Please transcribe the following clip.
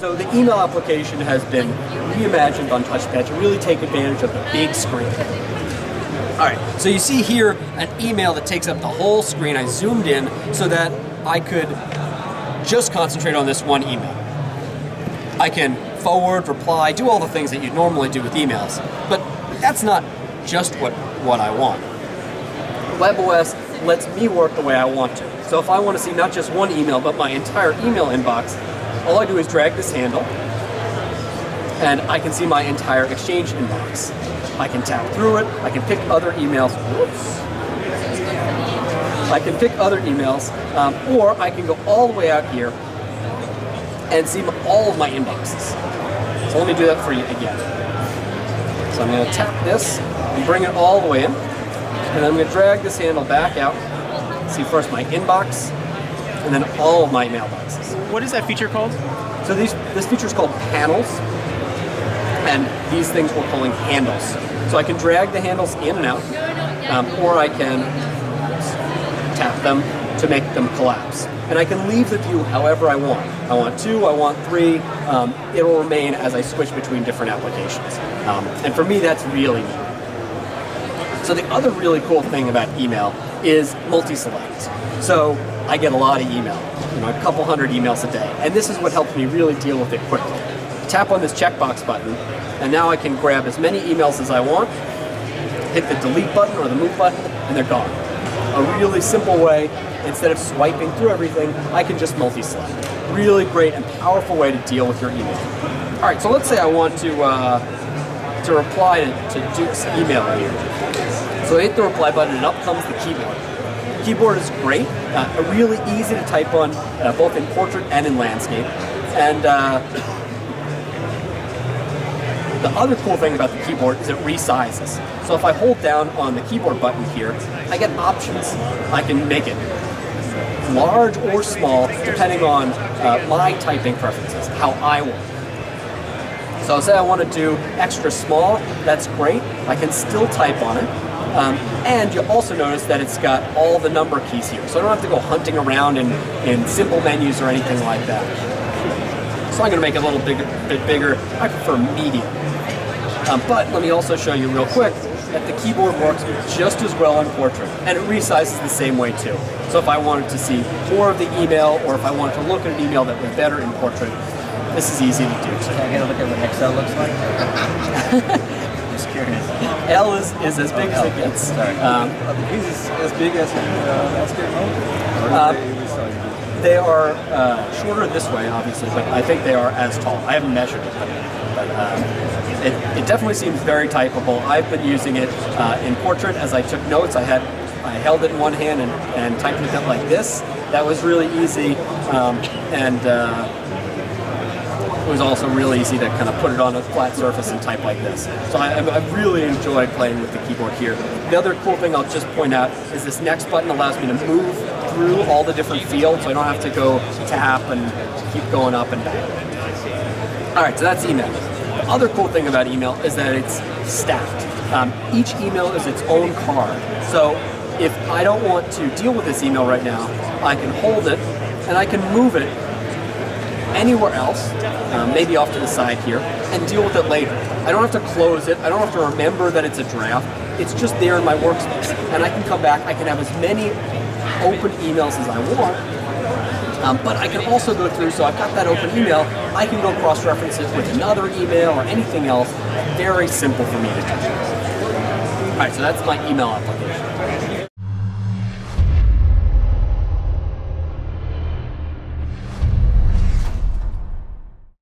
So the email application has been reimagined on TouchPad to really take advantage of the big screen. All right, so you see here an email that takes up the whole screen. I zoomed in so that I could just concentrate on this one email. I can forward, reply, do all the things that you normally do with emails, but that's not just what I want. WebOS lets me work the way I want to. So if I want to see not just one email, but my entire email inbox, all I do is drag this handle, and I can see my entire Exchange inbox. I can tap through it, I can pick other emails, whoops. I can pick other emails, or I can go all the way out here and see all of my inboxes. So let me do that for you again. So I'm going to tap this and bring it all the way in, and I'm going to drag this handle back out. See first my inbox, and then all of my mailboxes. What is that feature called? So this feature is called panels, and these things we're calling handles. So I can drag the handles in and out, or I can tap them to make them collapse. And I can leave the view however I want. I want 2, I want 3, it'll remain as I switch between different applications. And for me, that's really neat. So the other really cool thing about email is multi-select. So I get a lot of email, a couple hundred emails a day, and this is what helps me really deal with it quickly. Tap on this checkbox button, and now I can grab as many emails as I want, hit the delete button or the move button, and they're gone. A really simple way, instead of swiping through everything, I can just multi-select. Really great and powerful way to deal with your email. All right, so let's say I want to reply to Duke's email here. So I hit the reply button, and up comes the keyboard. The keyboard is great, really easy to type on, both in portrait and in landscape. And the other cool thing about the keyboard is it resizes. So if I hold down on the keyboard button here, I get options. I can make it large or small, depending on my typing preferences, how I want. So say I want to do extra small, that's great. I can still type on it. And you'll also notice that it's got all the number keys here. So I don't have to go hunting around in simple menus or anything like that. So I'm going to make it a little bit bigger. I prefer medium. But let me also show you real quick that the keyboard works just as well on portrait, and it resizes the same way too. So if I wanted to see more of the email, or if I wanted to look at an email that was better in portrait, this is easy to do too. Can I get a look at what Excel looks like? Just curious. L is as big as it gets. Sorry. Is this as big as landscape mode? They are shorter this way, obviously, but I think they are as tall. I haven't measured it, but it definitely seems very typable. I've been using it in portrait as I took notes. I held it in one hand and typed with it like this. That was really easy, it was also really easy to kind of put it on a flat surface and type like this. So I really enjoyed playing with the keyboard here. The other cool thing I'll just point out is this next button allows me to move through all the different fields, so I don't have to go tap and keep going up and down. All right, so that's email. The other cool thing about email is that it's stacked. Each email is its own card. So if I don't want to deal with this email right now, I can hold it and I can move it anywhere else, maybe off to the side here, and deal with it later. I don't have to close it. I don't have to remember that it's a draft. It's just there in my workspace. And I can come back. I can have as many open emails as I want, but I can also go through, so I've got that open email, I can go cross-reference it with another email or anything else. Very simple for me to do. All right, so that's my email application.